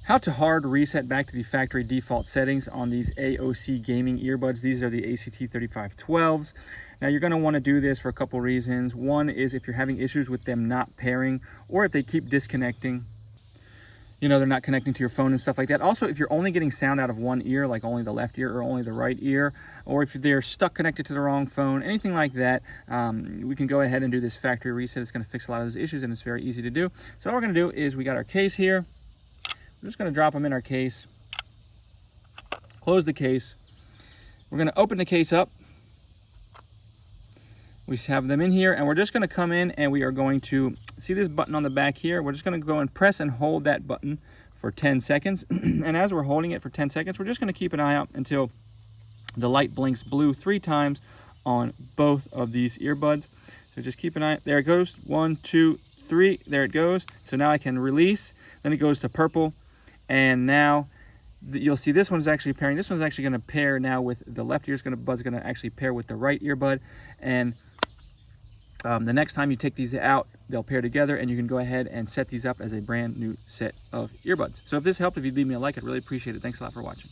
How to hard reset back to the factory default settings on these AOC gaming earbuds. These are the ACT3512s. Now you're going to want to do this for a couple reasons. One is if you're having issues with them not pairing, or if they keep disconnecting, you know, they're not connecting to your phone and stuff like that. Also, if you're only getting sound out of one ear, like only the left ear or only the right ear, or if they're stuck connected to the wrong phone, anything like that, we can go ahead and do this factory reset. It's going to fix a lot of those issues, and it's very easy to do. So all we're going to do is we got our case here. We're just going to drop them in our case, close the case. We're going to open the case up. We have them in here, and we're just going to come in and we are going to see this button on the back here. We're just going to go and press and hold that button for 10 seconds. And as we're holding it for 10 seconds, we're just going to keep an eye out until the light blinks blue 3 times on both of these earbuds. So just keep an eye. There it goes. 1, 2, 3. There it goes. So now I can release. Then it goes to purple. And now you'll see this one's actually pairing. This one's actually going to pair now with the left ear's bud's going to actually pair with the right earbud. And the next time you take these out, they'll pair together, and you can go ahead and set these up as a brand new set of earbuds. So if this helped, if you'd leave me a like, I'd really appreciate it. Thanks a lot for watching.